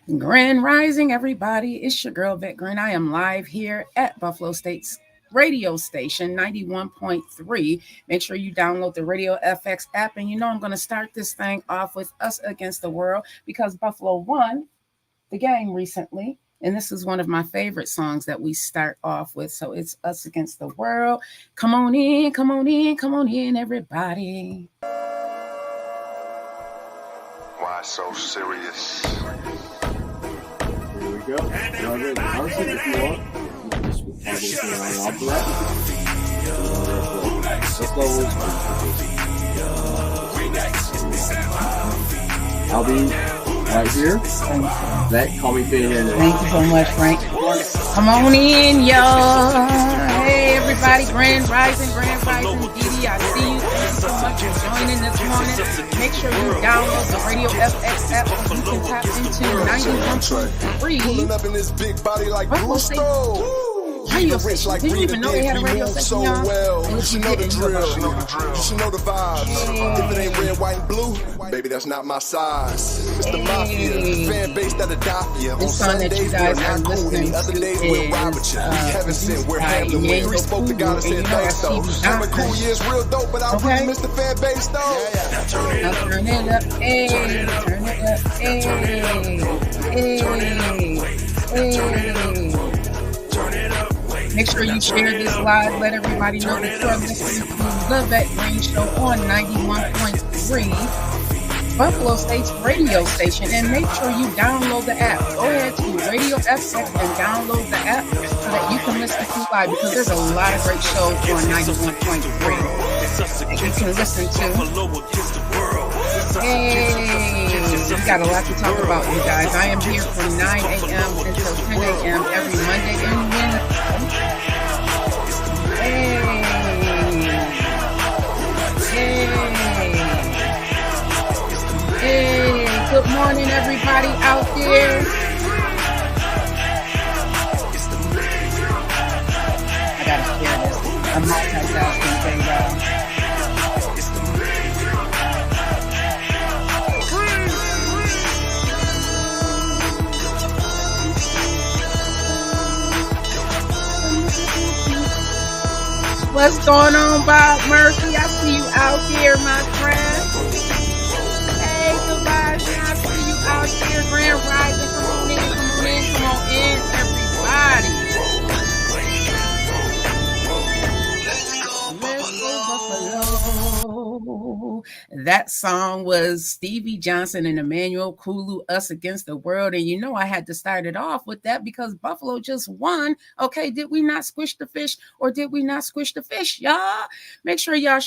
Grand Rising, everybody. It's your girl, VETTE Green. I am live here at Buffalo State's radio station, 91.3. Make sure you download the Radio FX app. And you know I'm going to start this thing off with Us Against the World because Buffalo won the game recently. And this is one of my favorite songs that we start off with. So it's Us Against the World. Come on in, come on in, come on in, everybody. Why so serious? Go. Honestly, if you want, you can just have it off the rack. I'll be right here. That call me Finn. Thank you so much, Frank. Come on in, y'all. Hey, everybody. Grand Rising, Didi. I see you. Thank you so much for joining this morning. Make sure you download the Radio FX app so you can tap into 91.3. Pulling up in this big body like Buffalo State radio station. Didn't you even know they had a radio station, y'all? Well. And You if should you know the didn't, drill. you You should know the vibes. If it ain't red, white, and blue, baby, that's not my size. It's the mafia, fan base that'll die for you. On this song that you Sundays, guys we're are not cool. listening Any other to days, we'll ride with is you. Heaven sent, we're by handling. Emmanuel We spoke to God and said Kulu, and you know thanks, though. that's Having Stevie cool years real dope, but I Okay. really miss the fan base, though. Now turn it up, hey, turn it up, hey. Make sure you share this live. Let everybody know that you're listening to the VETTE Green Show on 91.3, Buffalo State's radio station. And make sure you download the app. Go ahead to Radio FX and download the app so that you can listen to live because there's a lot of great shows on 91.3 that you can listen to. Hey, we got a lot to talk about, you guys. I am here from 9 a.m. until 10 a.m. every Monday and Wednesday. Hey. Good morning, everybody out there. I gotta share this. I'm multitasking thing, y'all. What's going on, Bob Murphy? I see you out here, my friend. Hey, Sebastian, I see you out here. Grand Rising, come on in, everybody. Let's go, Buffalo. That song was Stevie Johnson and Emmanuel Kulu, Us Against the World. And you know I had to start it off with that because Buffalo just won. Okay, did we not squish the fish or did we not squish the fish, y'all? Make sure y'all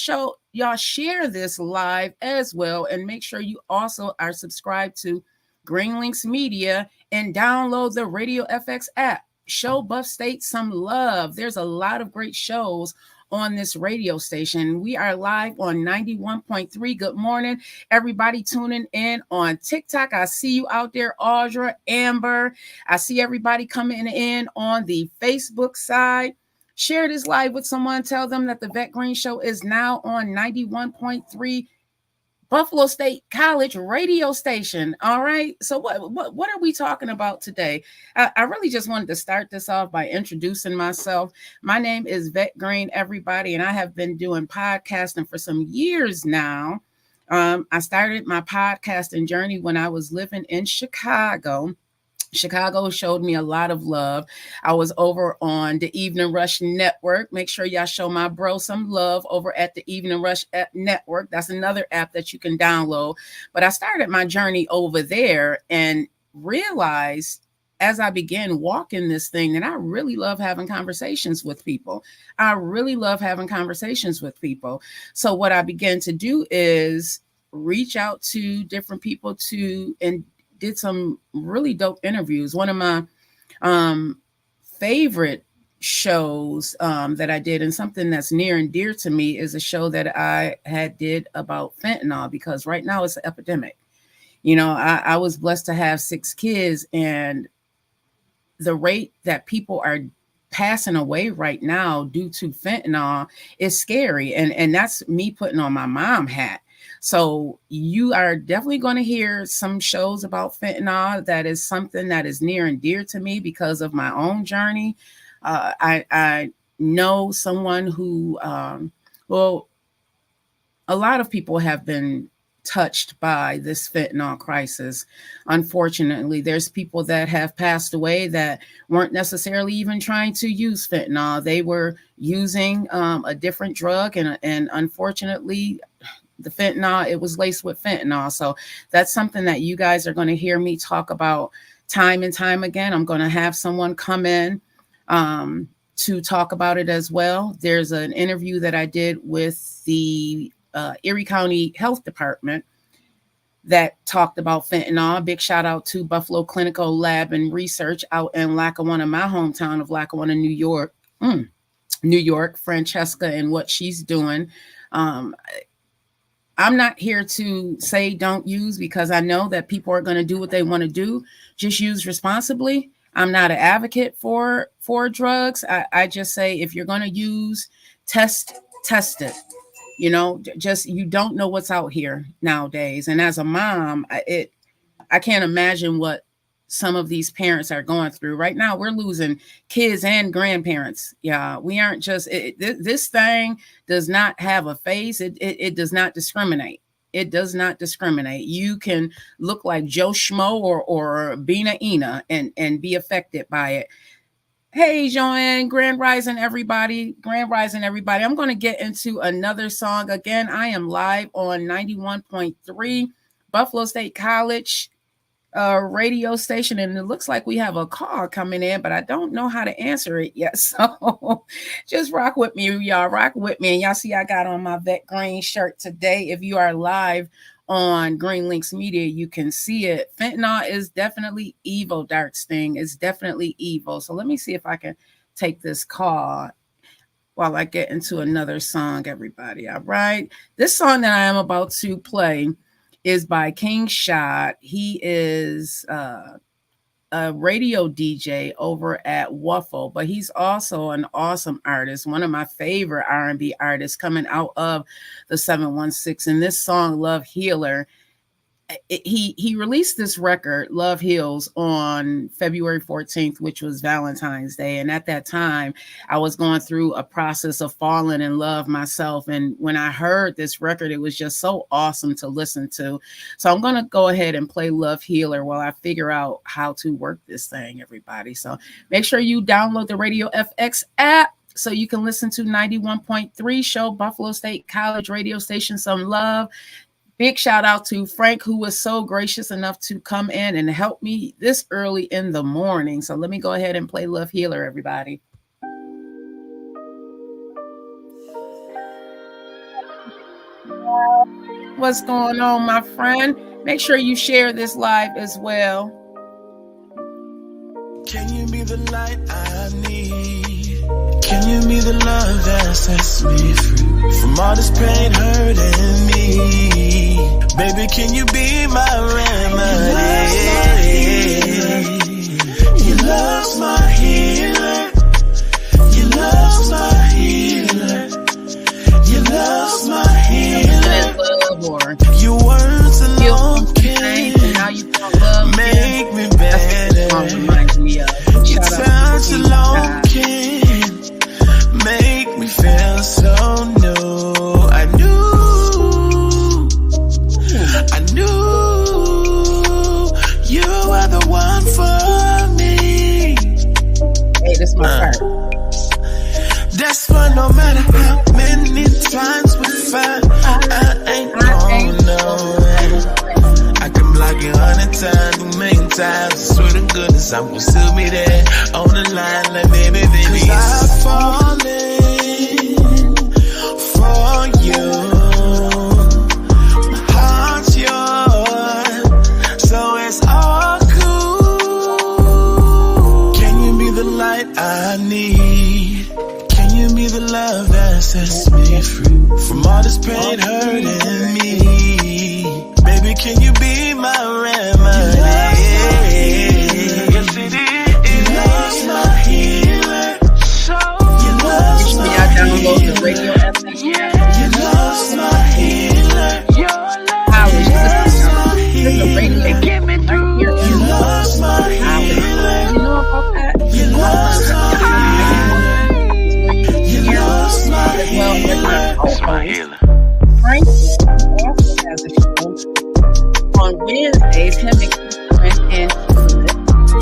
share this live as well. And make sure you also are subscribed to Green Links Media and download the Radio FX app. Show Buff State some love. There's a lot of great shows on this radio station. We are live on 91.3. Good morning, everybody tuning in on TikTok. I see you out there, Audra, Amber. I see everybody coming in on the Facebook side. Share this live with someone. Tell them that the VETTE Green Show is now on 91.3 Buffalo State College radio station. All right. So what are we talking about today? I really just wanted to start this off by introducing myself. My name is VETTE Green, everybody, and I have been doing podcasting for some years now. I started my podcasting journey when I was living in Chicago. Chicago showed me a lot of love. I was over on the Evening Rush Network. Make sure y'all show my bro some love over at the Evening Rush Network. That's another app that you can download. But I started my journey over there and realized as I began walking this thing that I really love having conversations with people. So what I began to do is reach out to different people and did some really dope interviews. One of my favorite shows that I did, and something that's near and dear to me, is a show that I did about fentanyl, because right now it's an epidemic. You know, I was blessed to have 6 kids, and the rate that people are passing away right now due to fentanyl is scary. And that's me putting on my mom hat. So you are definitely going to hear some shows about fentanyl. That is something that is near and dear to me because of my own journey. I know someone who, well, a lot of people have been touched by this fentanyl crisis. Unfortunately, there's people that have passed away that weren't necessarily even trying to use fentanyl. They were using a different drug, and unfortunately, the fentanyl, it was laced with fentanyl. So that's something that you guys are going to hear me talk about time and time again. I'm going to have someone come in to talk about it as well. There's an interview that I did with the Erie County Health Department that talked about fentanyl. Big shout out to Buffalo Clinical Lab and Research out in Lackawanna, my hometown of Lackawanna, New York. New York, Francesca, and what she's doing. I'm not here to say don't use, because I know that people are going to do what they want to do. Just use responsibly. I'm not an advocate for drugs. I just say, if you're going to use, test it. You know, just, you don't know what's out here nowadays. And as a mom, I can't imagine what some of these parents are going through right now. We're losing kids and grandparents. Yeah, we aren't just, this thing does not have a face. It does not discriminate. It does not discriminate. You can look like Joe Schmo or Bina Ina and be affected by it. Hey, Joanne, Grand Rising, everybody. Grand Rising, everybody. I'm going to get into another song. Again, I am live on 91.3 Buffalo State College radio station, and it looks like we have a call coming in, but I don't know how to answer it yet. So just rock with me, y'all. Rock with me. And y'all see I got on my VETTE Green shirt today. If you are live on Green Links Media, you can see it. Fentanyl is definitely evil, Dark Sting. It's definitely evil. So let me see if I can take this call while I get into another song, everybody. All right. This song that I am about to play is by King Shot. He is a radio DJ over at Wuffle, but he's also an awesome artist, one of my favorite R&B artists coming out of the 716. And this song, Love Healer, he released this record, Love Heals, on February 14th, which was Valentine's Day. And at that time, I was going through a process of falling in love myself. And when I heard this record, it was just so awesome to listen to. So I'm going to go ahead and play Love Healer while I figure out how to work this thing, everybody. So make sure you download the Radio FX app so you can listen to 91.3 show Buffalo State College radio station some love. Big shout out to Frank, who was so gracious enough to come in and help me this early in the morning. So let me go ahead and play Love Healer, everybody. What's going on, my friend? Make sure you share this live as well. Can you be the light I need? Can you be the love that sets me free from all this pain hurting me? Baby, can you be my remedy? Your love's my healer. Your love's my healer. Your love's my healer. Your words alone can make me better. Your touch alone can make me feel so new. I knew you were the one for me. Hey, this is my part. That's why no matter how many times we fight, I ain't going nowhere. I can block you 100 times, a million times. I swear to goodness, I'm gonna still be there on the line, like baby. 'Cause I've fallen for you. I need. Can you be the love that sets me free from all this pain hurting me? Baby, can you be my remedy? Yes, it is. Your love's my healer. Your love's my healer. Download the radio app. Your love's my healer. Your on Wednesdays, him and Catherine and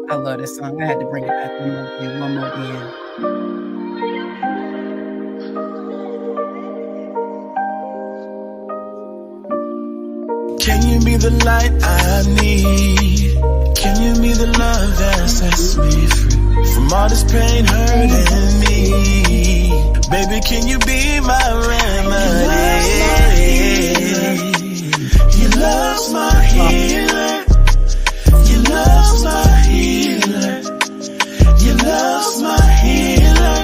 I love this song. I had to bring it back one more again. Can you be the light I need? Can you be the love that sets me free from all this pain hurting me? Baby, can you be my remedy? Your love's my healer. Your love's my healer. Your love's my healer.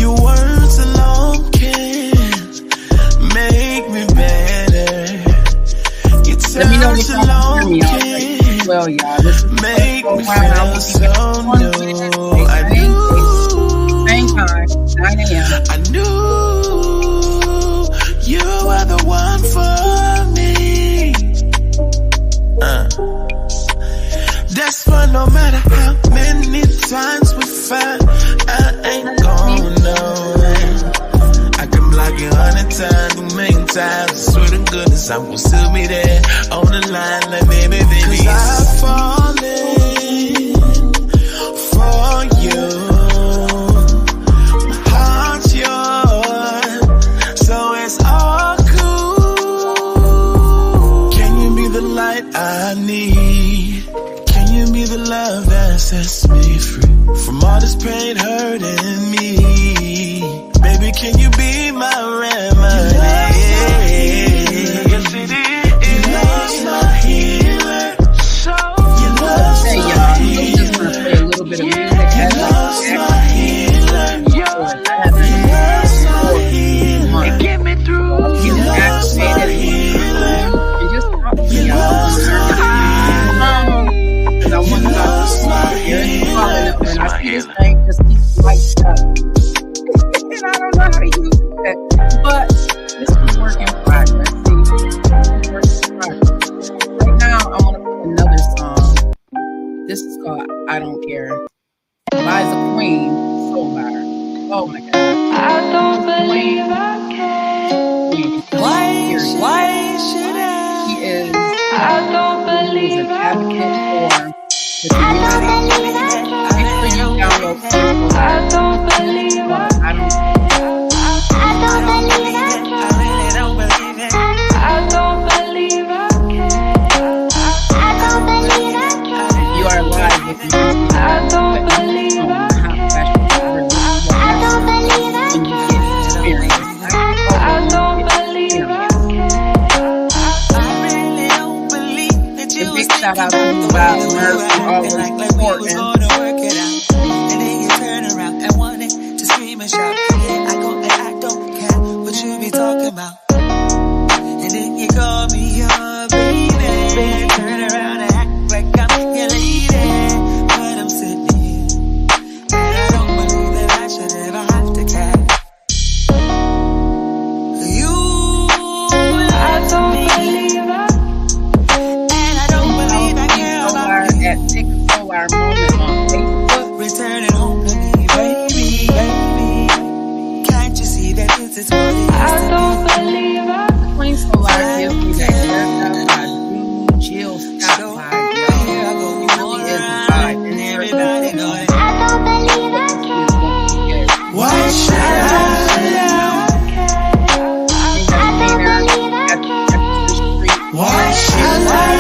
Your words alone can make me better. Let me know if y'all can hear me all right. Well, y'all, this is make me feel so new. I knew. Same time, 9 a.m. I knew you were the one for me. That's why no matter how many times we fight, I ain't gonna know. I can block you 100 times, a million times. I swear to goodness, I will still be there on the line, like baby, baby. 'Cause I've fallen for you. My heart's yours, so it's all cool. Can you be the light I need? Can you be the love that sets me free from all this pain hurting me? Baby, can you be my remedy? Yes, it is. Your love's my healer. So your love's Hey, y'all, my I'm just going to play a little bit of music. Your love's my healer. Your love's my healer. And get me through. Your love's my healer. And just talk to me, y'all. Because I want to hear it falling up, and I see this thing just keeps lights up. And I don't know how to use it, but this is work in progress. See, this is work in progress. Right now, I want to put another song. This is called "I Don't Care" by the Queen Solar. Oh my God! I don't believe I can. Why should I? He is. I don't He's believe an I advocate can. for the community. Make sure you download Facebook. I don't believe I can. I don't. I don't believe I can. I don't believe I can. I don't believe I can. You are live with me. I don't believe I can. I don't believe I When you can. get experience. I don't believe I can. I really don't believe that you A big shout out to Bob Murphy, always supporting. gonna work it out. And then you turn around and wanted to scream and shout. Yeah, I go and I don't care what you be talking about. And then you call me your baby. Turn around and act like I'm your lady. But I'm sitting here and I don't believe that I should ever have to care. I don't believe I can. And I don't believe I care about you. At 6 Solar Moment on Facebook. Returning home to me, baby, baby. Can't you see that this is what it is I to don't be? believe I can. Queen Solar gives me that haircut by Drew Jill Scott So vibe, here y'all. I go Really is a around vibe. and everybody know it. I don't believe I can. Why should I? Why should I?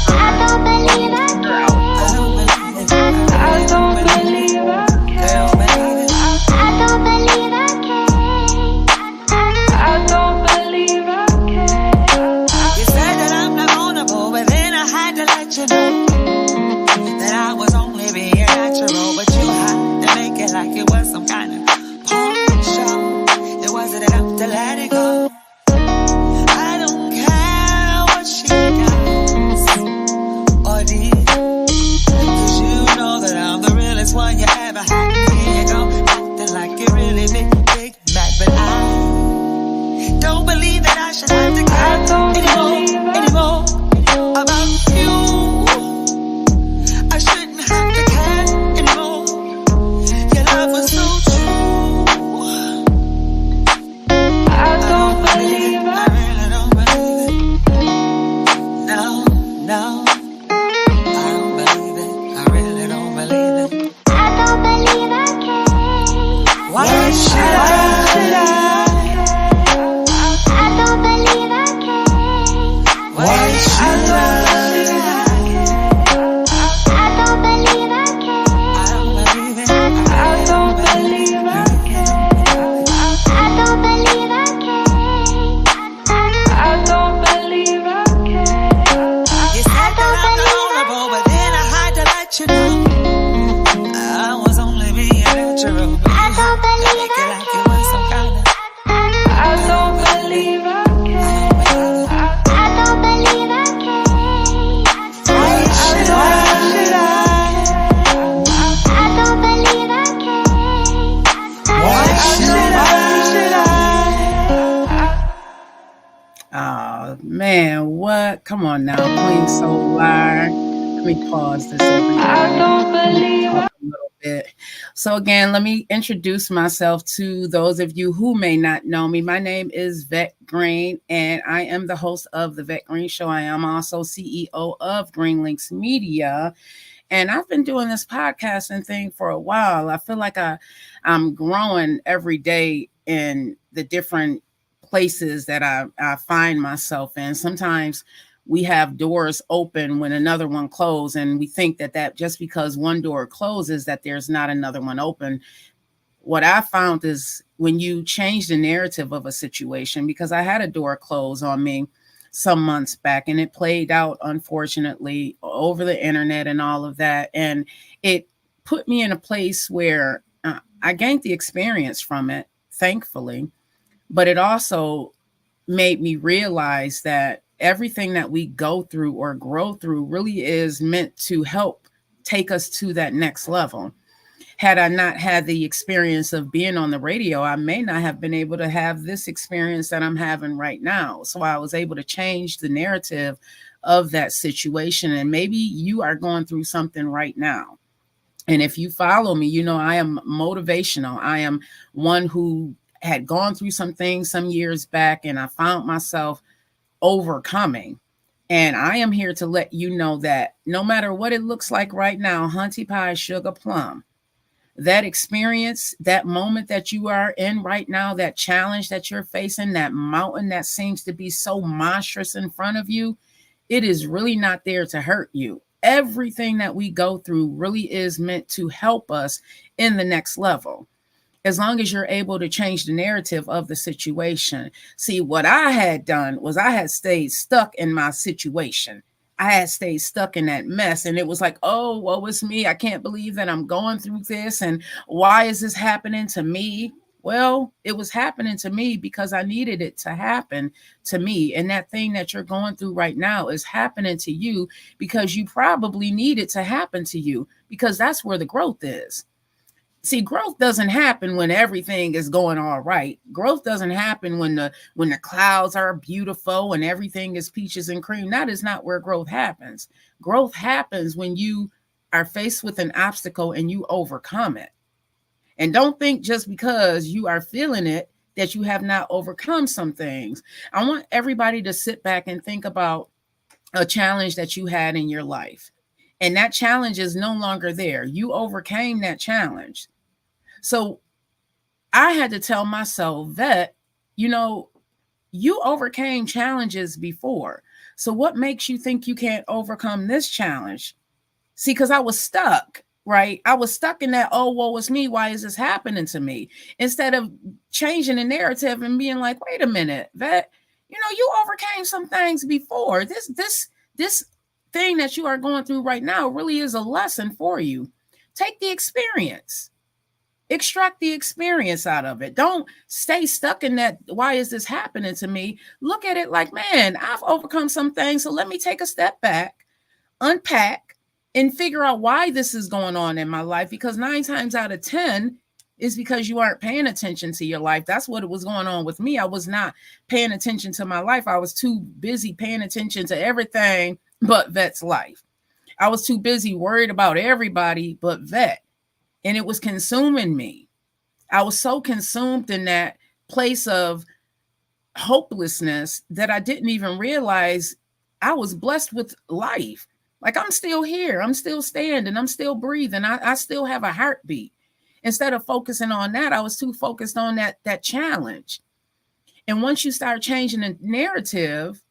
I don't believe I can. I don't believe it. I don't believe I can. I don't believe I can. I don't believe I can. You said that I'm not vulnerable, but then I had to let you know that I was only being natural, but you had to make it like it was some kind of porn show. It wasn't enough to let it go. I don't care what she does or did, 'cause you know that I'm the realest one you ever had. Here you go, acting like you're really big mad, but I don't believe that I should have to care anymore about you. I shouldn't have to care anymore. Your love was so hot to make it like it was some kind of. I don't believe I can. I don't believe I can. Why should I? I don't believe I can. Why should I? Oh man, what? Come on now, Queen Solar. Let me pause this, everybody. I don't believe Talk a little bit. So again, let me introduce myself to those of you who may not know me. My name is Vette Green, and I am the host of the Vette Green Show. I am also CEO of Green Links Media. And I've been doing this podcasting thing for a while. I feel like I'm growing every day in the different places that I find myself in. Sometimes we have doors open when another one closes, and we think that just because one door closes, that there's not another one open. What I found is when you change the narrative of a situation, because I had a door close on me some months back, and it played out, unfortunately, over the internet and all of that. And it put me in a place where I gained the experience from it, thankfully, but it also made me realize that everything that we go through or grow through really is meant to help take us to that next level. Had I not had the experience of being on the radio, I may not have been able to have this experience that I'm having right now. So I was able to change the narrative of that situation. And maybe you are going through something right now. And if you follow me, you know I am motivational. I am one who had gone through some things some years back, and I found myself overcoming. And I am here to let you know that no matter what it looks like right now, Hunty Pie Sugar Plum, that experience, that moment that you are in right now, that challenge that you're facing, that mountain that seems to be so monstrous in front of you, it is really not there to hurt you. Everything that we go through really is meant to help us in the next level, as long as you're able to change the narrative of the situation. See, what I had done was I had stayed stuck in my situation. I had stayed stuck in that mess, and it was like, oh, woe is me. I can't believe that I'm going through this. And why is this happening to me? Well, it was happening to me because I needed it to happen to me. And that thing that you're going through right now is happening to you because you probably need it to happen to you, because that's where the growth is. See, growth doesn't happen when everything is going all right. Growth doesn't happen when the clouds are beautiful and everything is peaches and cream. That is not where growth happens. Growth happens when you are faced with an obstacle and you overcome it. And don't think just because you are feeling it that you have not overcome some things. I want everybody to sit back and think about a challenge that you had in your life. And that challenge is no longer there. You overcame that challenge. So I had to tell myself that, you overcame challenges before. So what makes you think you can't overcome this challenge? See, because I was stuck, right? I was stuck in that, oh, woe is me. Why is this happening to me? Instead of changing the narrative and being like, wait a minute, Vette, you overcame some things before. This thing that you are going through right now really is a lesson for you. Take the experience. Extract the experience out of it. Don't stay stuck in that, why is this happening to me? Look at it like, man, I've overcome some things, so let me take a step back, unpack, and figure out why this is going on in my life, because 9 times out of 10 is because you aren't paying attention to your life. That's what was going on with me. I was not paying attention to my life. I was too busy paying attention to everything but Vette's life. I was too busy worried about everybody but Vette. And it was consuming me. I was so consumed in that place of hopelessness that I didn't even realize I was blessed with life. Like, I'm still here. I'm still standing. I'm still breathing. I still have a heartbeat. Instead of focusing on that, I was too focused on that challenge. And once you start changing the narrative,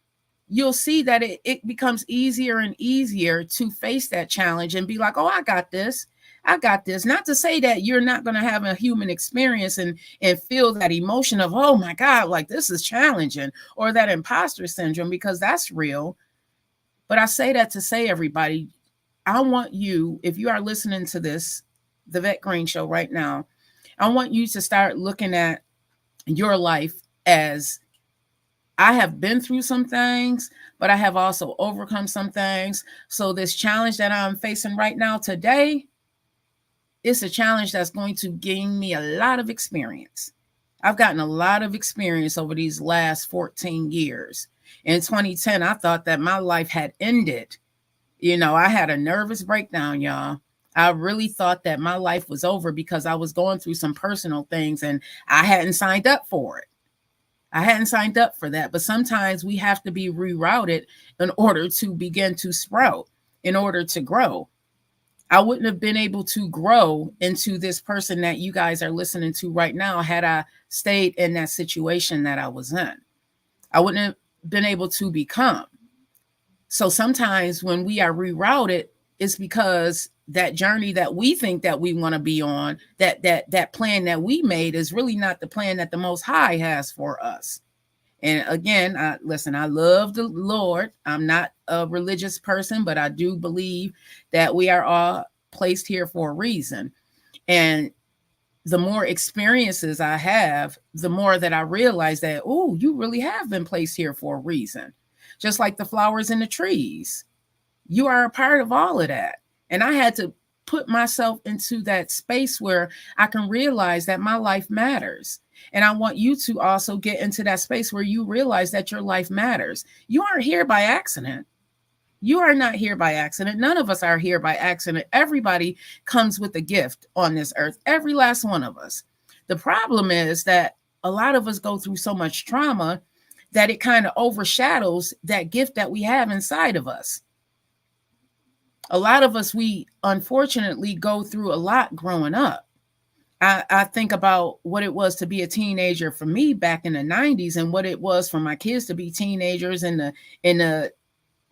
you'll see that it becomes easier and easier to face that challenge and be like, oh, I got this. I got this. Not to say that you're not going to have a human experience and feel that emotion of, oh my God, like this is challenging, or that imposter syndrome, because that's real. But I say that to say, everybody, I want you, if you are listening to this, the Vette Green Show right now, I want you to start looking at your life as I have been through some things, but I have also overcome some things. So this challenge that I'm facing right now today, it's a challenge that's going to gain me a lot of experience. I've gotten a lot of experience over these last 14 years. In 2010, I thought that my life had ended. You know, I had a nervous breakdown, y'all. I really thought that my life was over because I was going through some personal things and I hadn't signed up for it. I hadn't signed up for that. But sometimes we have to be rerouted in order to begin to sprout, in order to grow. I wouldn't have been able to grow into this person that you guys are listening to right now had I stayed in that situation that I was in. I wouldn't have been able to become. So sometimes when we are rerouted, it's because that journey that we think that we want to be on, that plan that we made is really not the plan that the Most High has for us. And again, listen, I love the Lord. I'm not a religious person, but I do believe that we are all placed here for a reason. And the more experiences I have, the more that I realize that, oh, you really have been placed here for a reason. Just like the flowers and the trees. You are a part of all of that. And I had to put myself into that space where I can realize that my life matters. And I want you to also get into that space where you realize that your life matters. You aren't here by accident. You are not here by accident. None of us are here by accident. Everybody comes with a gift on this earth. Every last one of us. The problem is that a lot of us go through so much trauma that it kind of overshadows that gift that we have inside of us. A lot of us, we unfortunately go through a lot growing up. I think about what it was to be a teenager for me back in the 90s and what it was for my kids to be teenagers in the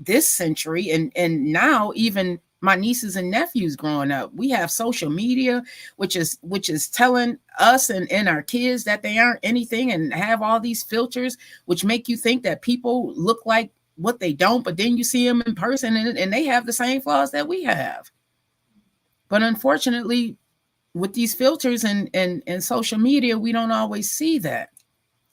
this century, and now even my nieces and nephews growing up. We have social media, which is telling us and our kids that they aren't anything, and have all these filters which make you think that people look like what they don't, but then you see them in person and they have the same flaws that we have. But unfortunately, with these filters and social media, we don't always see that.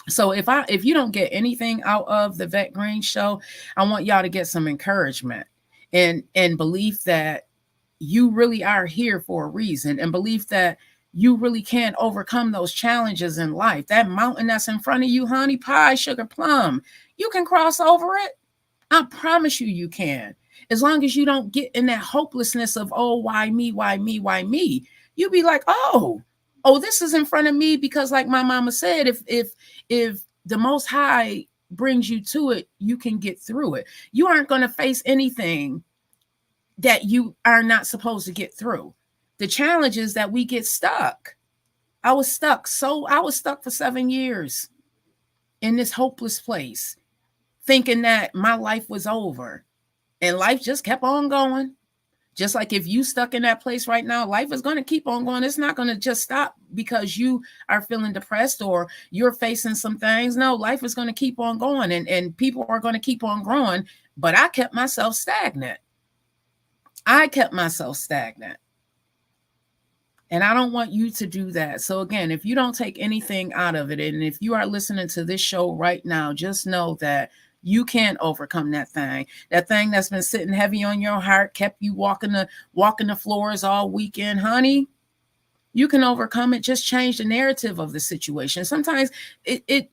So if you don't get anything out of the Vette Green Show, I want y'all to get some encouragement and belief that you really are here for a reason, and belief that you really can overcome those challenges in life. That mountain that's in front of you, honey pie, sugar plum, you can cross over it. I promise you can. As long as you don't get in that hopelessness of, oh, why me, why me, why me? You be like, oh, this is in front of me because, like my mama said, if the Most High brings you to it, you can get through it. You aren't going to face anything that you are not supposed to get through. The challenge is that we get stuck. I was stuck for 7 years in this hopeless place, thinking that my life was over, and life just kept on going. Just like if you stuck in that place right now, life is going to keep on going. It's not going to just stop because you are feeling depressed or you're facing some things. No, life is going to keep on going, and people are going to keep on growing. But I kept myself stagnant. And I don't want you to do that. So again, if you don't take anything out of it, and if you are listening to this show right now, just know that you can overcome that thing that's been sitting heavy on your heart, kept you walking the floors all weekend, honey. You can overcome it. Just change the narrative of the situation. Sometimes it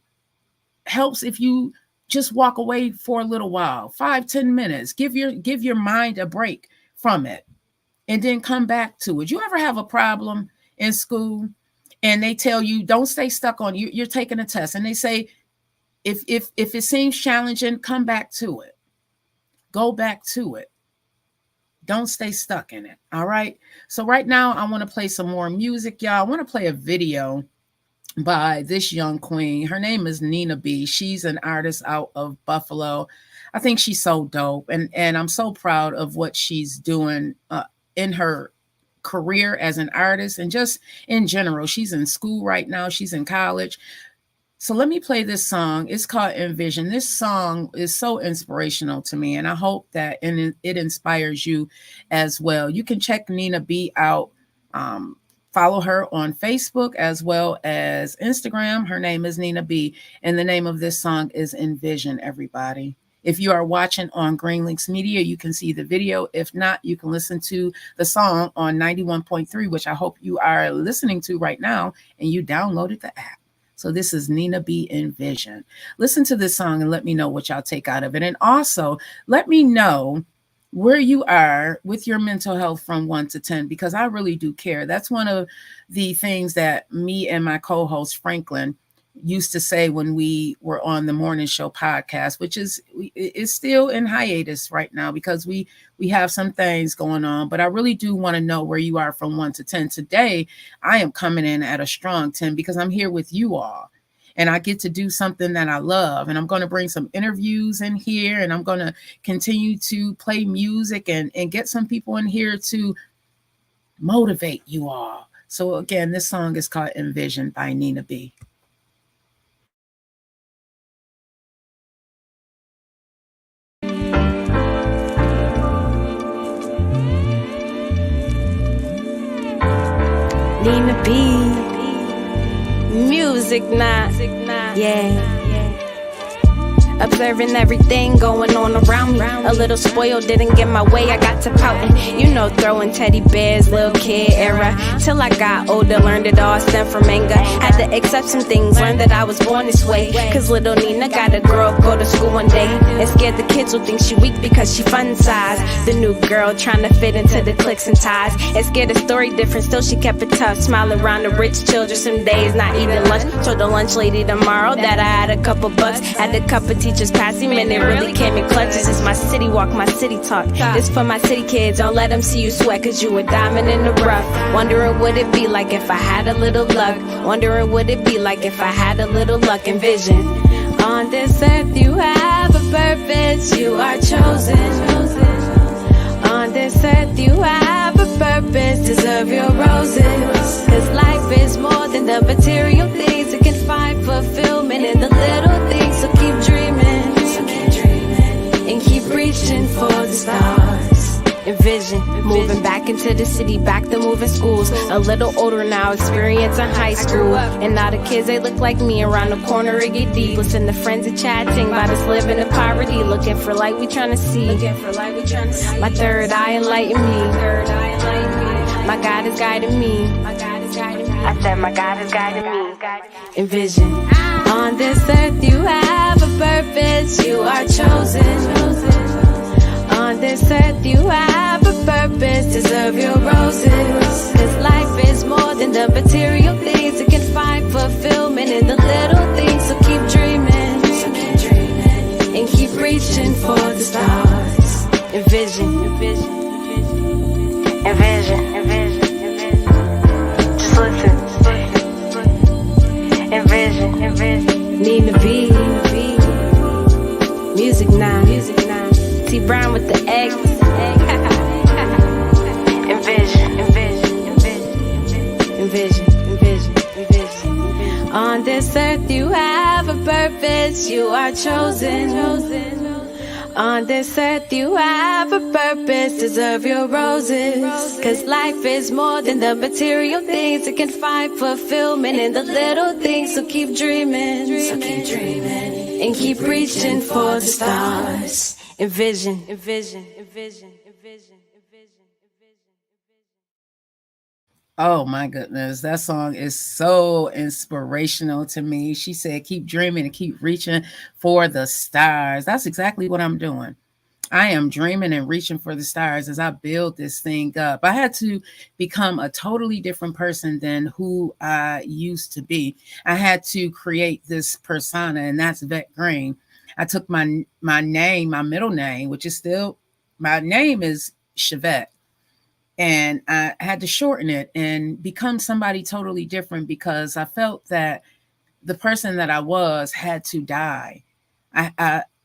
helps if you just walk away for a little while, 5-10 minutes. Give your mind a break from it, and then come back to it. You ever have a problem in school and they tell you don't stay stuck on you're taking a test, and they say, if it seems challenging, come back to it. Go back to it. Don't stay stuck in it. All right. So right now I want to play some more music, y'all. I want to play a video by this young queen. Her name is Nina B. She's an artist out of Buffalo. I think she's so dope. And I'm so proud of what she's doing in her career as an artist, and just in general. She's in school right now. She's in college. So let me play this song. It's called Envision. This song is so inspirational to me, and I hope that it inspires you as well. You can check Nina B out. Follow her on Facebook as well as Instagram. Her name is Nina B. And the name of this song is Envision, everybody. If you are watching on Green Links Media, you can see the video. If not, you can listen to the song on 91.3, which I hope you are listening to right now, and you downloaded the app. So this is Nina B. Envision. Listen to this song and let me know what y'all take out of it. And also let me know where you are with your mental health from 1 to 10, because I really do care. That's one of the things that me and my co-host Franklin used to say when we were on the morning show podcast, which is still in hiatus right now because we have some things going on. But I really do want to know where you are from 1 to 10. Today, I am coming in at a strong 10 because I'm here with you all. And I get to do something that I love. And I'm going to bring some interviews in here. And I'm going to continue to play music and get some people in here to motivate you all. So again, this song is called Envision by Nina B. Nina B. Music now, yeah. Observing everything going on around me. A little spoiled, didn't get my way, I got to pouting. You know, throwing teddy bears, little kid era. Till I got older, learned it all stemmed from anger. Had to accept some things, learned that I was born this way. Cause little Nina gotta grow up, go to school one day. And scared the kids will think she weak because she fun size. The new girl trying to fit into the cliques and ties. And scared the story different, still she kept it tough. Smiling around the rich children, some days not eating lunch. Told the lunch lady tomorrow that I had a couple bucks. Had a cup of teachers passing, man, it really came in clutches. This is my city walk, my city talk. This for my city kids, don't let them see you sweat, cause you a diamond in the rough. Wondering what it be like if I had a little luck. Wondering what it be like if I had a little luck. Envision, on this earth you have a purpose, you are chosen. On this earth you have a purpose, deserve your roses. Cause life is more than the material things, it can find fulfillment in the little things. So keep dreaming, and keep reaching for the stars. Envision, moving back into the city, back to moving schools. A little older now, experiencing high school. And now the kids, they look like me. Around the corner, it get deep. Listen to friends and chatting about us living in poverty. Looking for light, we trying to see. My third eye enlighten me. My God is guiding me. I said my God is guiding me. Envision, on this earth you have a purpose, you are chosen. On this earth you have a purpose, deserve your roses. Cause life is more than the material things, it can find fulfillment in the little things. So keep dreaming, and keep reaching for the stars. Envision, just listen. Envision, Nina B. Music now. T Brown with the X. Envision. On this earth you have a purpose, you are chosen. On this earth you have a purpose, deserve your roses. Cause life is more than the material things, it can find fulfillment in the little things. So keep dreaming, and keep reaching for the stars. Envision. Oh my goodness, that song is so inspirational to me. She said, keep dreaming and keep reaching for the stars. That's exactly what I'm doing. I am dreaming and reaching for the stars as I build this thing up. I had to become a totally different person than who I used to be. I had to create this persona, and that's VETTE Green. I took my name, my middle name, which is still, my name is Chevette. And I had to shorten it and become somebody totally different because I felt that the person that I was had to die.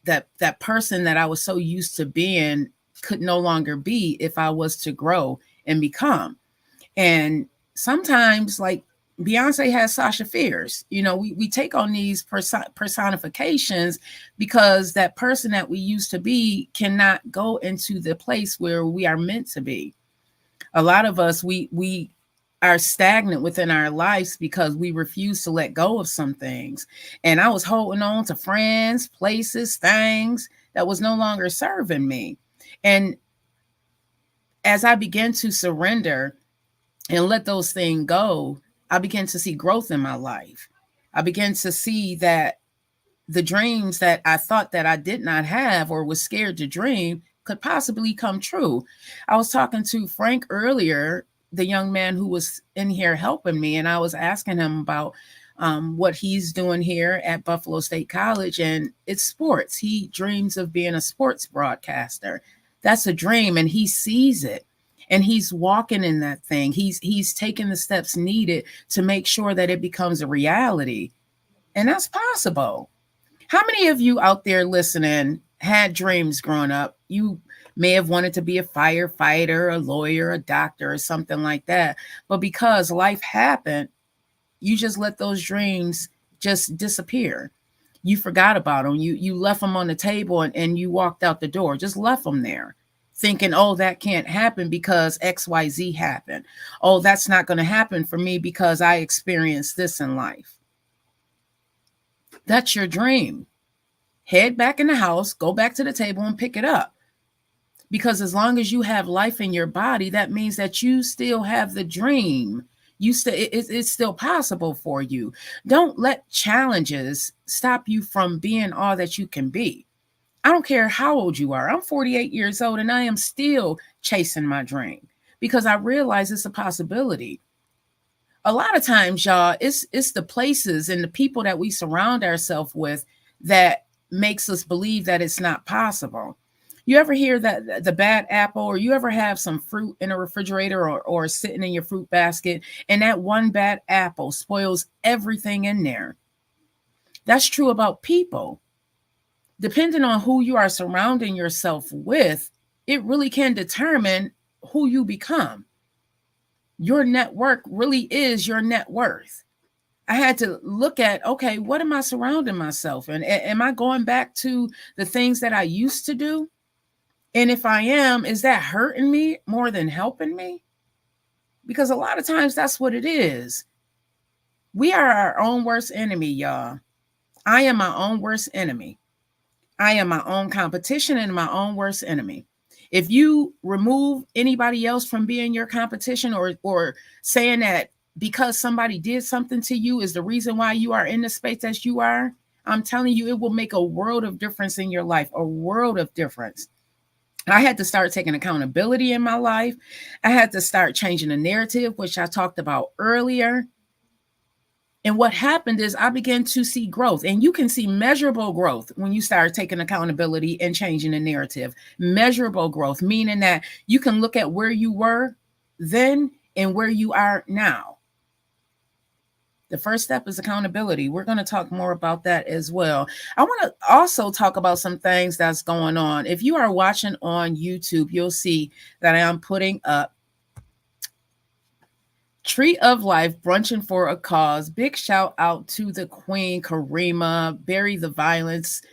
That person that I was so used to being could no longer be if I was to grow and become. And sometimes, like Beyonce has Sasha Fierce, you know, we take on these personifications because that person that we used to be cannot go into the place where we are meant to be. A lot of us, we are stagnant within our lives because we refuse to let go of some things. And I was holding on to friends, places, things that was no longer serving me. And as I began to surrender and let those things go, I began to see growth in my life. I began to see that the dreams that I thought that I did not have or was scared to dream could possibly come true. I was talking to Frank earlier, the young man who was in here helping me, and I was asking him about what he's doing here at Buffalo State College, and it's sports. He dreams of being a sports broadcaster. That's a dream, and he sees it. And he's walking in that thing. He's taking the steps needed to make sure that it becomes a reality. And that's possible. How many of you out there listening had dreams growing up? You may have wanted to be a firefighter, a lawyer, a doctor, or something like that. But because life happened, you just let those dreams just disappear. You forgot about them. You left them on the table and you walked out the door, just left them there, thinking, oh, that can't happen because XYZ happened. Oh, that's not going to happen for me because I experienced this in life. That's your dream. Head back in the house, go back to the table and pick it up. Because as long as you have life in your body, that means that you still have the dream. It's still possible for you. Don't let challenges stop you from being all that you can be. I don't care how old you are. I'm 48 years old and I am still chasing my dream because I realize it's a possibility. A lot of times, y'all, it's the places and the people that we surround ourselves with that makes us believe that it's not possible. You ever hear that the bad apple, or you ever have some fruit in a refrigerator or sitting in your fruit basket, and that one bad apple spoils everything in there? That's true about people. Depending on who you are surrounding yourself with, it really can determine who you become. Your network really is your net worth. I had to look at, okay, what am I surrounding myself in? Am I going back to the things that I used to do? And if I am, is that hurting me more than helping me? Because a lot of times that's what it is. We are our own worst enemy, y'all. I am my own worst enemy. I am my own competition and my own worst enemy. If you remove anybody else from being your competition or saying that because somebody did something to you is the reason why you are in the space that you are, I'm telling you, it will make a world of difference in your life, a world of difference. I had to start taking accountability in my life. I had to start changing the narrative, which I talked about earlier. And what happened is I began to see growth, and you can see measurable growth when you start taking accountability and changing the narrative. Measurable growth, meaning that you can look at where you were then and where you are now. The first step is accountability. We're going to talk more about that as well. I want to also talk about some things that's going on. If you are watching on YouTube, you'll see that I am putting up Tree of Life, brunching for a cause. Big shout out to the Queen, Karima, Bury the Violence.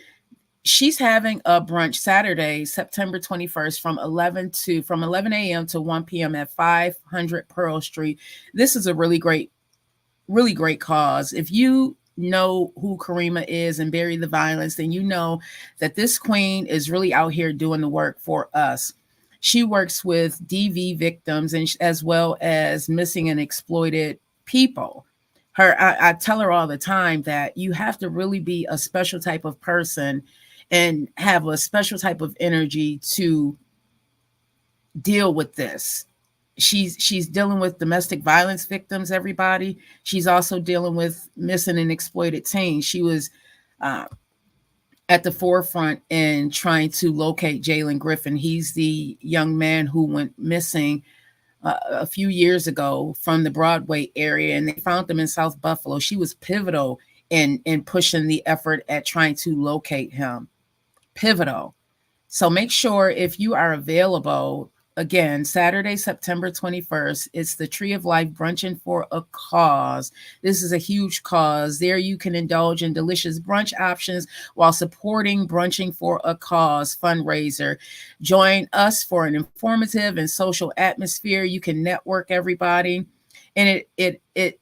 She's having a brunch Saturday, September 21st from 11 a.m. to 1 p.m. at 500 Pearl Street. This is a really great cause. If you know who Karima is and Bury the Violence, then you know that this queen is really out here doing the work for us. She works with DV victims and as well as missing and exploited people. I tell her all the time that you have to really be a special type of person and have a special type of energy to deal with this. She's dealing with domestic violence victims, everybody. She's also dealing with missing and exploited teens. She was at the forefront in trying to locate Jalen Griffin. He's the young man who went missing a few years ago from the Broadway area, and they found him in South Buffalo. She was pivotal in pushing the effort at trying to locate him. Pivotal. So make sure if you are available, again, Saturday, September 21st, it's the Tree of Life, brunching for a cause. This is a huge cause. There you can indulge in delicious brunch options while supporting Brunching for a Cause fundraiser. Join us for an informative and social atmosphere. You can network, everybody. and it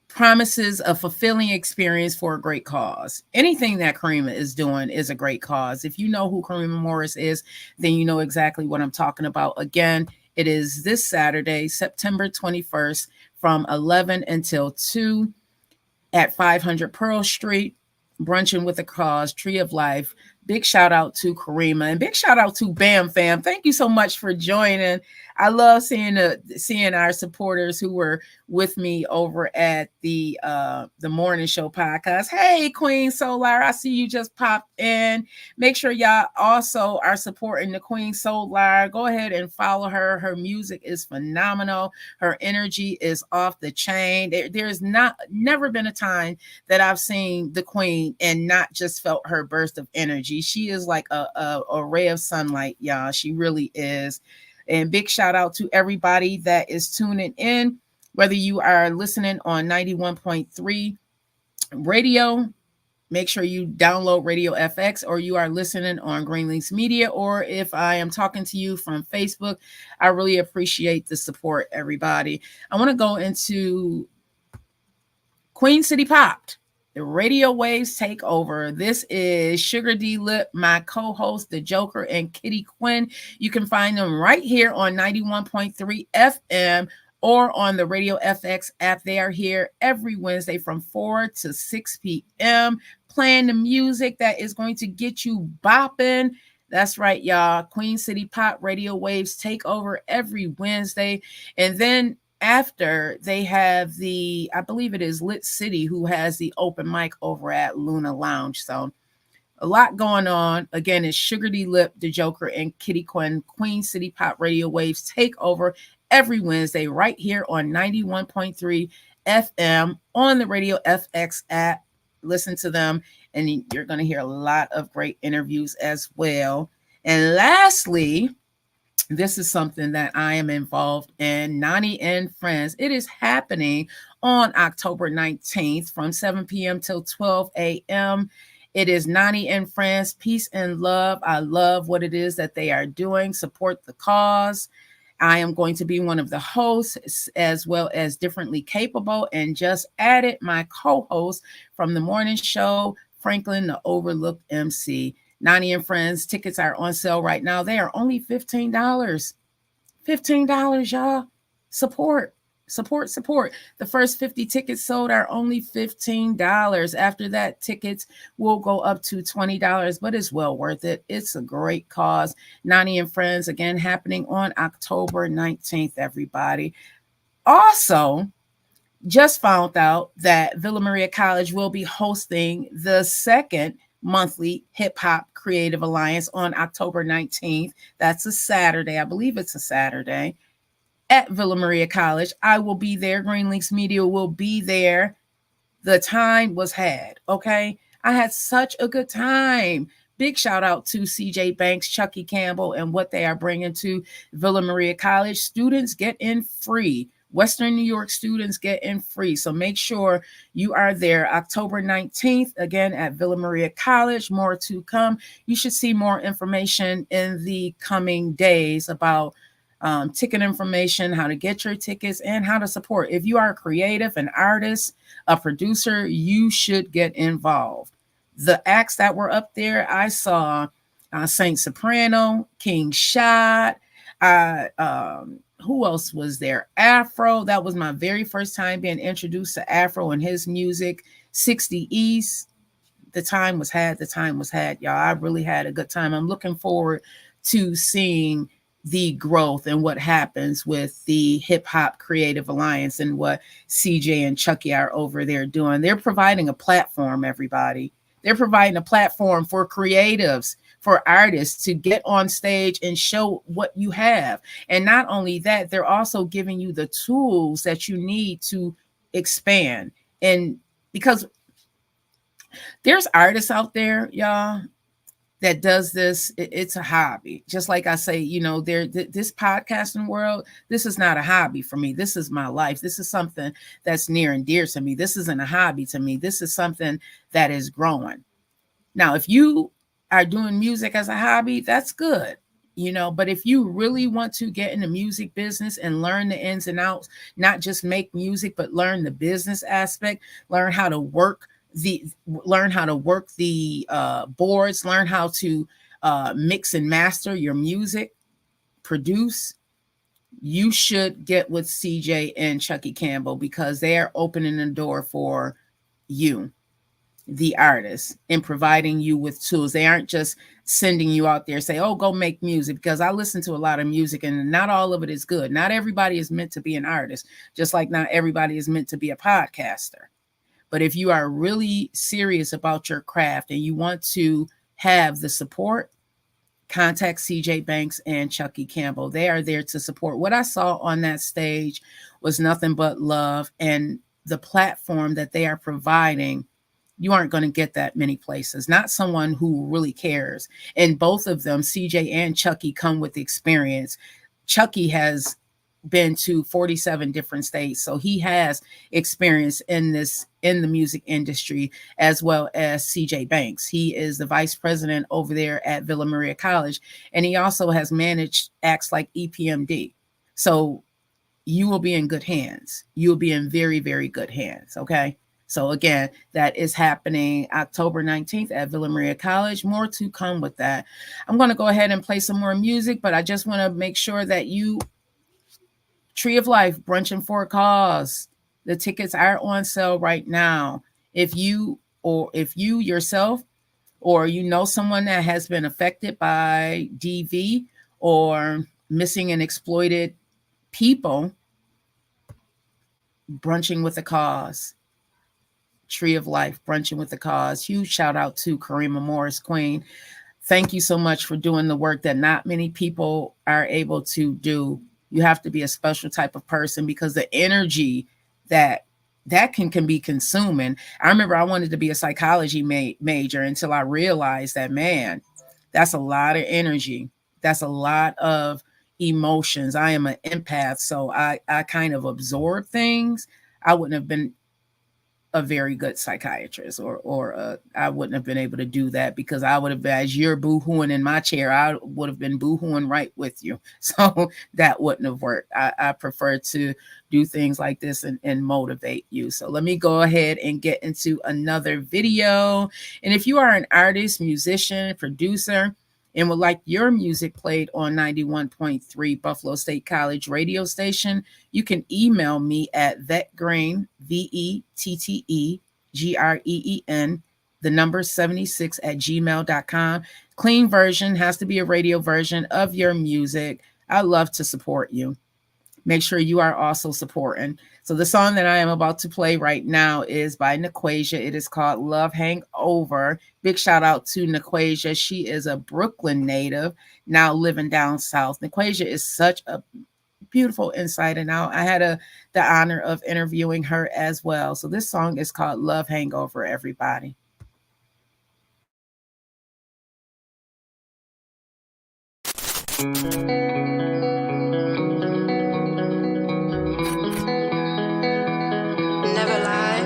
promises a fulfilling experience for a great cause. Anything that Karima is doing is a great cause. If you know who Karima Morris is, then you know exactly what I'm talking about. Again, it is this Saturday, September 21st, from 11 until 2 at 500 Pearl Street, brunching with a cause, Tree of Life. Big shout out to Karima and big shout out to Bam Fam. Thank you so much for joining. I love seeing our supporters who were with me over at the morning show podcast. Hey, Queen Solar, I see you just popped in. Make sure y'all also are supporting the Queen Solar. Go ahead and follow her. Her music is phenomenal. Her energy is off the chain. There's never been a time that I've seen the Queen and not just felt her burst of energy. She is like a ray of sunlight, y'all. She really is. And big shout out to everybody that is tuning in, whether you are listening on 91.3 radio. Make sure you download Radio FX, or you are listening on Green Links Media, or if I am talking to you from Facebook. I really appreciate the support, everybody. I want to go into Queen City Popped. The radio waves take over. This is Sugar D Lip, my co-host, the Joker, and Kitty Quinn. You can find them right here on 91.3 FM or on the Radio FX app. They are here every Wednesday from 4 to 6 p.m. playing the music that is going to get you bopping. That's right, y'all. Queen City Pop radio waves take over every Wednesday. And then after, they have I believe it is Lit City, who has the open mic over at Luna Lounge. So a lot going on. Again, it's Sugar D Lip, the Joker, and Kitty Quinn. Queen City Pop radio waves take over every Wednesday right here on 91.3 FM on the Radio FX app. Listen to them, and you're going to hear a lot of great interviews as well. And lastly, this is something that I am involved in, Nani and Friends. It is happening on October 19th from 7 p.m. till 12 a.m. It is Nani and Friends, Peace and Love. I love what it is that they are doing. Support the cause. I am going to be one of the hosts, as well as Differently Capable, and just added my co-host from the morning show, Franklin, the Overlooked MC. Nani and Friends tickets are on sale right now. They are only $15. $15, y'all. Support. The first 50 tickets sold are only $15. After that, tickets will go up to $20, but it's well worth it. It's a great cause. Nani and Friends, again, happening on October 19th, everybody. Also, just found out that Villa Maria College will be hosting the second monthly Hip Hop Creative Alliance on October 19th. That's a Saturday. I believe it's a Saturday at Villa Maria College. I will be there. Green Links Media will be there. The time was had, okay? I had such a good time. Big shout out to CJ Banks, Chucky Campbell, and what they are bringing to Villa Maria College. Students get in free. Western New York students get in free. So make sure you are there October 19th, again, at Villa Maria College. More to come. You should see more information in the coming days about ticket information, how to get your tickets, and how to support. If you are a creative, an artist, a producer, you should get involved. The acts that were up there, I saw Saint Soprano, King Shot, who else was there? Afro. That was my very first time being introduced to Afro and his music. 60 East. The time was had, y'all. I really had a good time. I'm looking forward to seeing the growth and what happens with the Hip Hop Creative Alliance and what CJ and Chucky are over there doing. They're providing a platform, everybody. They're providing a platform for creatives, for artists to get on stage and show what you have. And not only that, they're also giving you the tools that you need to expand. And because there's artists out there, y'all, that does this, it's a hobby. Just like I say, this podcasting world, this is not a hobby for me. This is my life. This is something that's near and dear to me. This isn't a hobby to me. This is something that is growing. Now, if you are doing music as a hobby, that's good. But if you really want to get in the music business and learn the ins and outs, not just make music, but learn the business aspect, learn how to work the boards, learn how to mix and master your music, produce, you should get with CJ and Chucky Campbell, because they are opening the door for you, the artist, and providing you with tools. They aren't just sending you out there, say, oh, go make music, because I listen to a lot of music and not all of it is good. Not everybody is meant to be an artist, just like not everybody is meant to be a podcaster. But if you are really serious about your craft and you want to have the support, contact CJ Banks and Chucky Campbell. They are there to support. What I saw on that stage was nothing but love, and the platform that they are providing, you aren't going to get that many places. Not someone who really cares. And both of them, CJ and Chucky, come with experience. Chucky has been to 47 different states, so he has experience in the music industry, as well as CJ Banks. He is the vice president over there at Villa Maria College, and he also has managed acts like EPMD. So you will be in good hands. You'll be in very, very good hands. Okay. So again, that is happening October 19th at Villa Maria College. More to come with that. I'm going to go ahead and play some more music, but I just want to make sure that you, Tree of Life, Brunching for a Cause. The tickets are on sale right now. If you yourself, or you know someone that has been affected by DV or missing and exploited people, Brunching with a Cause. Tree of Life, Brunching with a Cause. Huge shout out to Karima Morris, Queen. Thank you so much for doing the work that not many people are able to do. You have to be a special type of person, because the energy that can be consuming. I remember I wanted to be a psychology major until I realized that, man, that's a lot of energy. That's a lot of emotions. I am an empath, so I kind of absorb things. I wouldn't have been a very good psychiatrist, or I wouldn't have been able to do that, because I would have, as you're boo-hooing in my chair, I would have been boo-hooing right with you. So that wouldn't have worked. I prefer to do things like this and motivate you. So let me go ahead and get into another video. And if you are an artist, musician, producer, and would like your music played on 91.3 Buffalo State College radio station, you can email me at VETTEGREEN, VETTEGREEN, the number 76 at gmail.com. Clean version, has to be a radio version of your music. I love to support you. Make sure you are also supporting. So the song that I am about to play right now is by Naquasia. It is called Love Hangover. Big shout out to Naquasia. She is a Brooklyn native, now living down south. Naquasia is such a beautiful insight and out. I had the honor of interviewing her as well. So this song is called Love Hangover, everybody. Never lie,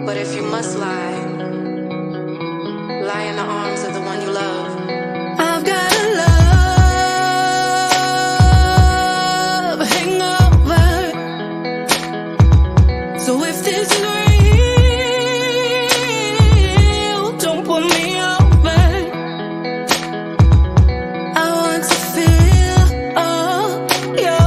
but if you must lie, lie in the arms of the one you love. I've got a love hangover, so if this is real, don't put me over. I want to feel all your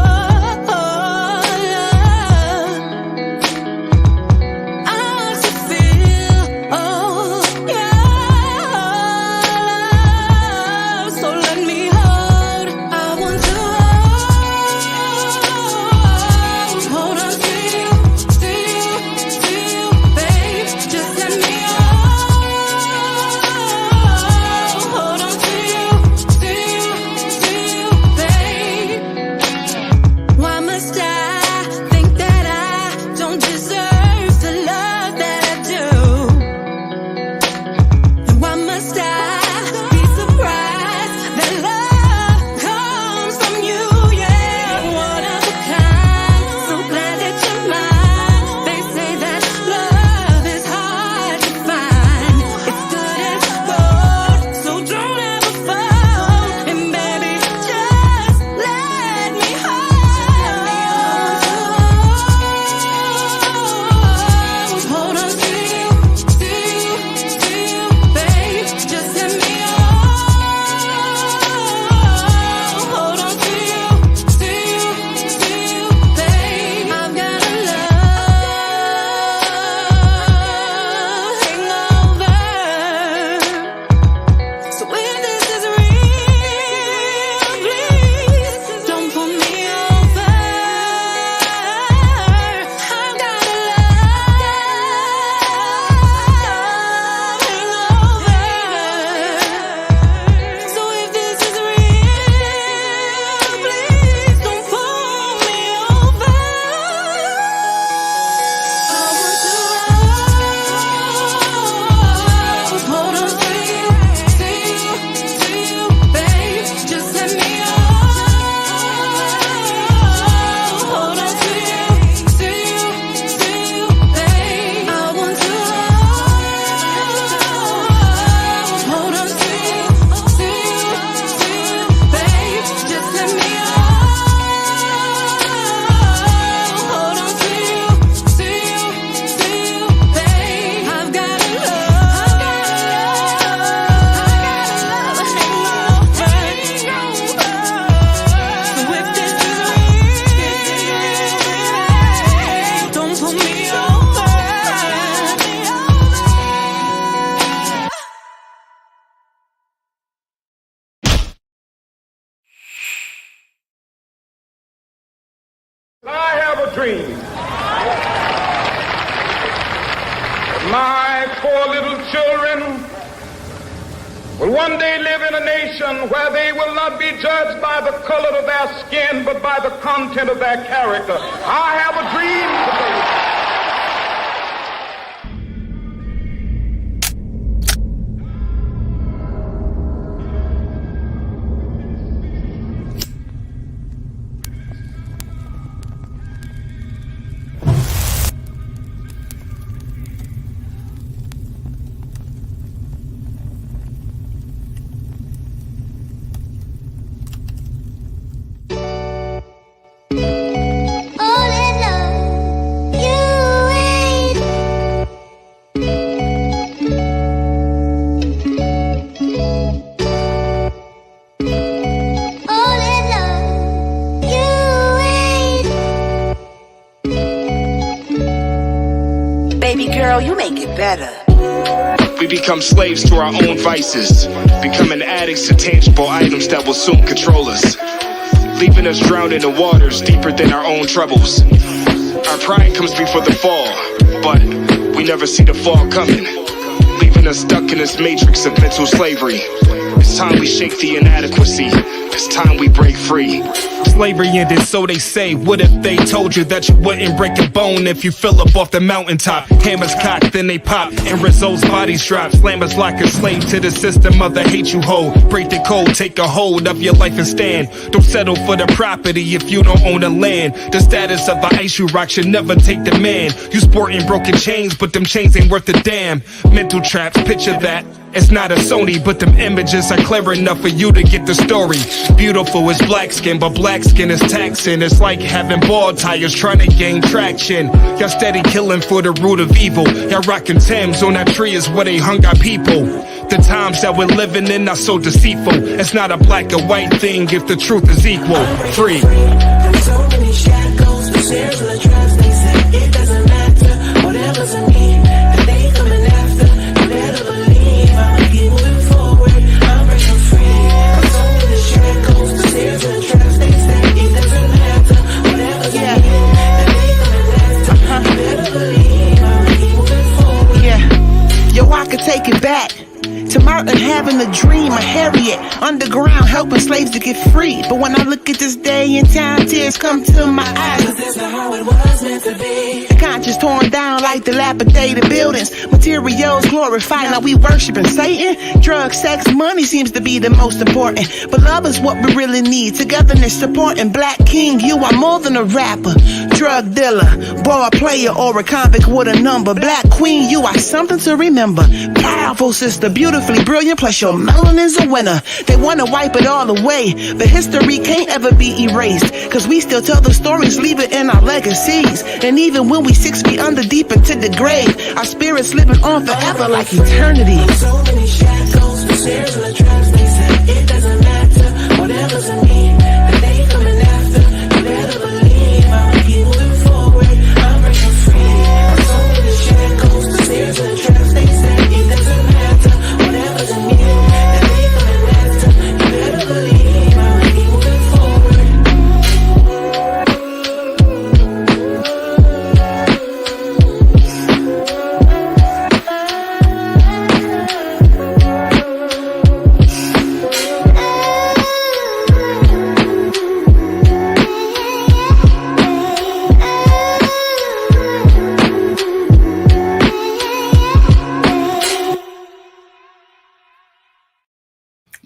dream. My four little children will one day live in a nation where they will not be judged by the color of their skin, but by the content of their character. I have a dream today. We become slaves to our own vices, becoming addicts to tangible items that will soon control us, leaving us drowned in the waters deeper than our own troubles. Our pride comes before the fall, but we never see the fall coming, leaving us stuck in this matrix of mental slavery. It's time we shake the inadequacy. It's time we break free. Slavery ended, so they say. What if they told you that you wouldn't break a bone if you fell up off the mountaintop? Hammers cocked, then they pop, and results bodies drop. Slammers like a slave to the system of the hate you hold. Break the code, take a hold of your life and stand. Don't settle for the property if you don't own the land. The status of the ice you rock should never take the man. You sporting broken chains, but them chains ain't worth a damn. Mental traps, picture that. It's not a Sony, but them images are clever enough for you to get the story. Beautiful is black skin, but black skin is taxing. It's like having ball tires trying to gain traction. Y'all steady killing for the root of evil. Y'all rocking Thames on that tree is where they hung our people. The times that we're living in are so deceitful. It's not a black or white thing if the truth is equal. Free. There's so many shackles, the shares of the traps, they say it doesn't matter. Whatever's in me, that they coming after. You better believe I'ma keep moving forward. I'm breaking free. There's so many shackles, the shares of the traps, they say it doesn't matter. Whatever's in me, that they coming after. You better believe I'ma keep moving forward. Yeah, yo, I could take it back to Martin having a dream, a Harriet underground helping slaves to get free. But when I look at this day and time, tears come to my eyes. 'Cause this is how it was meant to be. The conscience torn down like dilapidated buildings. Materials glorified, now we worshiping Satan. Drugs, sex, money seems to be the most important. But love is what we really need. Togetherness, supporting. Black king, you are more than a rapper. Drug dealer, ball player, or a convict with a number. Black queen, you are something to remember. Powerful sister, beautifully brilliant, plus your melanin's a winner. They wanna wipe it all away, but history can't ever be erased. 'Cause we still tell the stories, leave it in our legacies. And even when we 6 feet under deep into the grave, our spirits living on forever like eternity. So many shackles, the shares of the traps, they say it doesn't matter. Whatever's in me, that they coming after. You better believe I'ma keep moving forward. I'm breaking free. So many shackles, the shares of the traps, they say it doesn't matter. Whatever's in me, that they coming after. You better believe I'ma keep moving forward.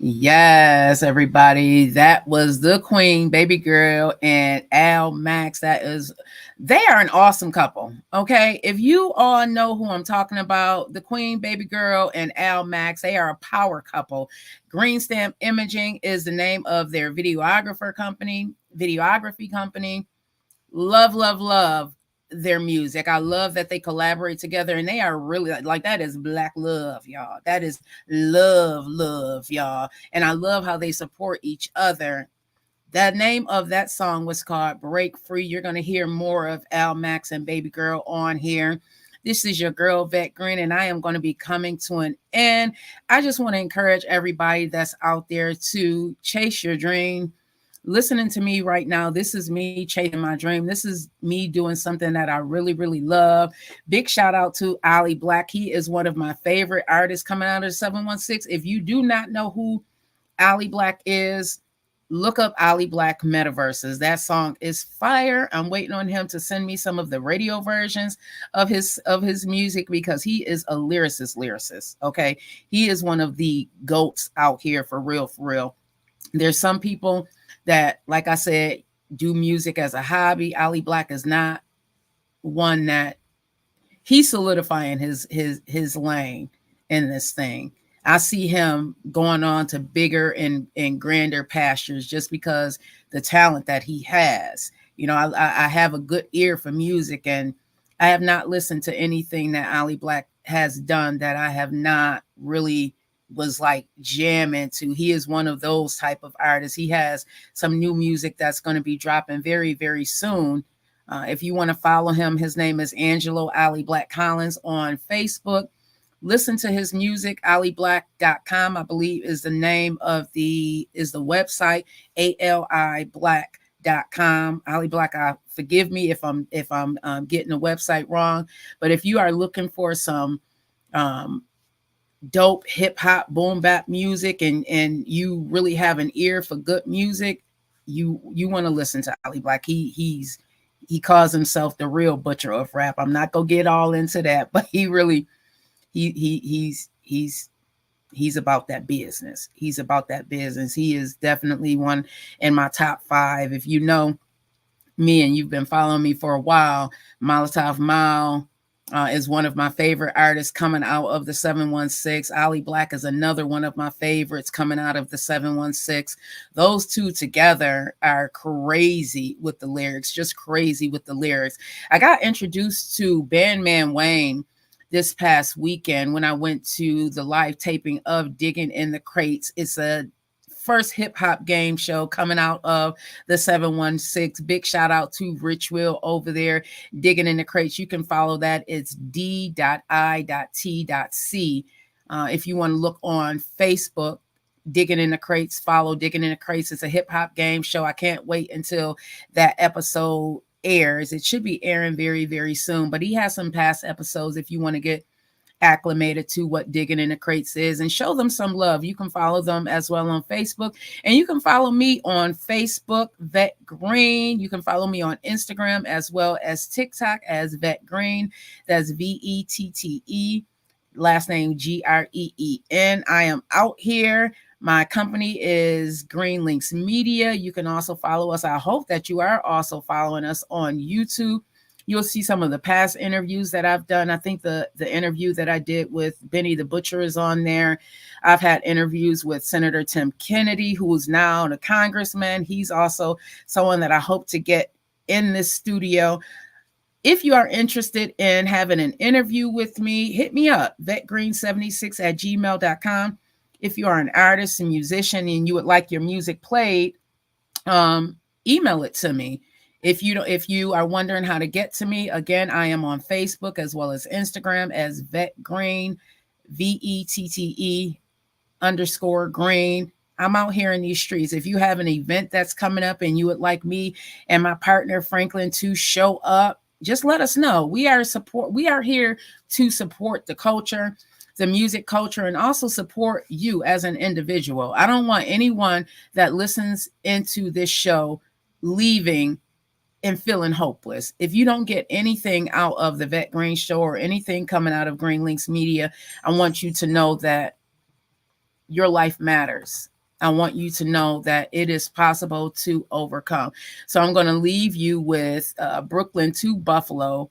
Yes, everybody. That was the Queen, Baby Girl, and Al Max. They are an awesome couple. Okay. If you all know who I'm talking about, the Queen, Baby Girl, and Al Max, they are a power couple. Green Stamp Imaging is the name of their videography company. Love, love, love their music. I love that they collaborate together, and they are really like that is black love, y'all. That is love, y'all. And I love how they support each other. The name of that song was called Break Free. You're going to hear more of Al Max and Baby Girl on here. This is your girl, VETTE Green, and I am going to be coming to an end. I just want to encourage everybody that's out there to chase your dream. listening to me right now, this is me chasing my dream. This is me doing something that I really, really love. Big shout out to Ali Black. He is one of my favorite artists coming out of 716. If you do not know who Ali Black is, look up Ali Black Metaverses. That song is fire. I'm waiting on him to send me some of the radio versions of his music because he is a lyricist. Okay. He is one of the GOATs out here for real, for real. There's some people that, like I said, do music as a hobby. Ali Black is not one that he's solidifying his lane in this thing. I see him going on to bigger and grander pastures just because the talent that he has. You know, I have a good ear for music, and I have not listened to anything that Ali Black has done that I have not really was like jamming to. He is one of those type of artists. He has some new music that's going to be dropping very, very soon. If you want to follow him, his name is Angelo Ali Black Collins on Facebook. Listen to his music. aliblack.com, I believe, is the name of the website. ALIBlack.com. Ali Black, forgive me if I'm getting the website wrong, but if you are looking for some dope hip hop boom bap music and you really have an ear for good music, you want to listen to Ali Black. He calls himself the real butcher of rap. I'm not gonna get all into that, but he really he's about that business. He's about that business. He is definitely one in my top 5. If you know me and you've been following me for a while, Molotov Mal is one of my favorite artists coming out of the 716. Ali Black is another one of my favorites coming out of the 716. Those two together are crazy with the lyrics, just crazy with the lyrics. I got introduced to Bandman Wayne this past weekend when I went to the live taping of Digging in the Crates. It's a first hip hop game show coming out of the 716. Big shout out to Rich Will over there, Digging in the Crates. You can follow that. It's d.i.t.c. If you want to look on Facebook, Digging in the Crates, follow Digging in the Crates. It's a hip hop game show. I can't wait until that episode airs. It should be airing very, very soon, but he has some past episodes if you want to get acclimated to what Digging in the Crates is and show them some love. You can follow them as well on Facebook, and you can follow me on Facebook, Vette Green. You can follow me on Instagram as well as TikTok as Vette Green. That's VETTE, last name GREEN. I am out here. My company is Green Links Media. You can also follow us. I hope that you are also following us on YouTube. You'll see some of the past interviews that I've done. I think the interview that I did with Benny the Butcher is on there. I've had interviews with Senator Tim Kennedy, who is now the congressman. He's also someone that I hope to get in this studio. If you are interested in having an interview with me, hit me up, vettegreen76@gmail.com. If you are an artist and musician and you would like your music played, email it to me. If you are wondering how to get to me, again, I am on Facebook as well as Instagram as Vette Green, VETTE_Green. I'm out here in these streets. If you have an event that's coming up and you would like me and my partner Franklin to show up, just let us know. We are here to support the culture, the music culture, and also support you as an individual. I don't want anyone that listens into this show leaving and feeling hopeless. If you don't get anything out of the Vette Green Show or anything coming out of Green Links Media, I want you to know that your life matters. I want you to know that it is possible to overcome. So I'm going to leave you with Brooklyn to Buffalo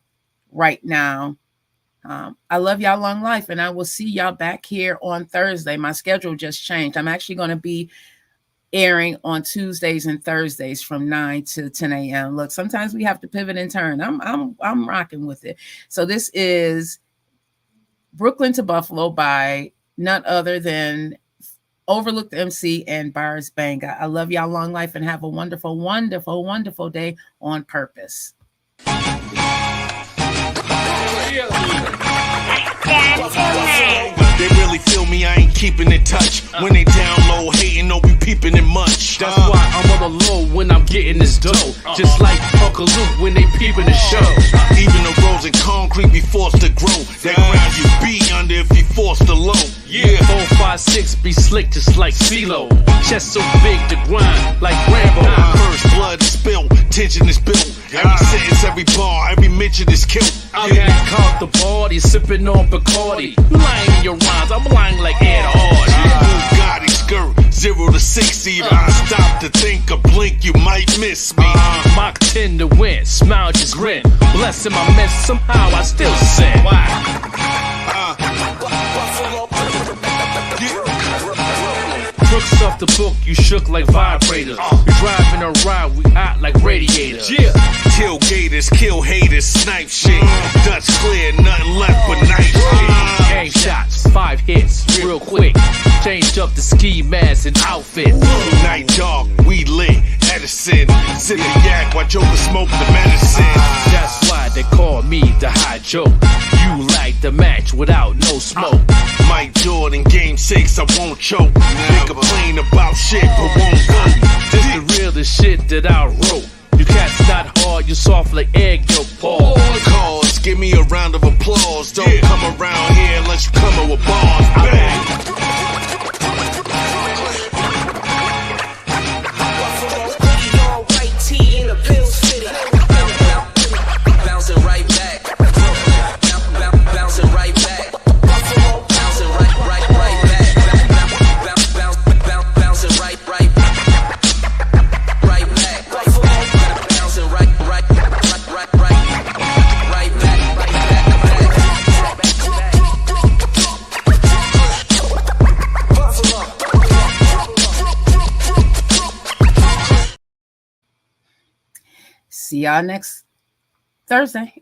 right now. I love y'all, long life, and I will see y'all back here on Thursday. My schedule just changed. I'm actually going to be airing on Tuesdays and Thursdays from 9 to 10 a.m. Look, sometimes we have to pivot and turn. I'm rocking with it. So this is Brooklyn to Buffalo by none other than Overlooked MC and Bars Banga. I love y'all, long life, and have a wonderful, wonderful, wonderful day on purpose. They really feel me, I ain't keeping in touch. When they down low, hating, don't be peeping it much. That's why I'm on the low when I'm getting this dough. Just like Uncle Luke when they peeping the show. Even the roads in concrete be forced to grow. That ground you be under if you forced to low. Yeah, 4, 5, 6 be slick just like CeeLo. Chest so big to grind like Rambo. First blood is spilled, tension is built. Every sentence, every bar, every mention is killed. I'm caught the ball, you sipping on Bacardi. You lying in your rhymes, I'm lying like Ed Hardy. Bugatti skirt, 0 to 60. If I stop to think or blink, you might miss me. Mach 10 to win, smile just grin. Blessing my mess, somehow I still sin. Crooks off the book, you shook like vibrators. We driving a ride, we hot like radiators. Yeah, tailgaters, kill haters, snipe shit. Dutch clear, nothing left but night shit. Gang shots, 5 hits, real quick. Change up the ski mask and outfit. Night dark, we lit, Edison. Sip the yak while Joker smoke the medicine. That's why they call me the high joke. You like the match without no smoke. Mike Jordan, game 6, I won't choke. They complain about shit, but won't go. This the realest shit that I wrote. You cats not hard, you soft like egg yolk, Paul. Cause, give me a round of applause. Don't come around here unless you come with bars. Bang! See y'all next Thursday.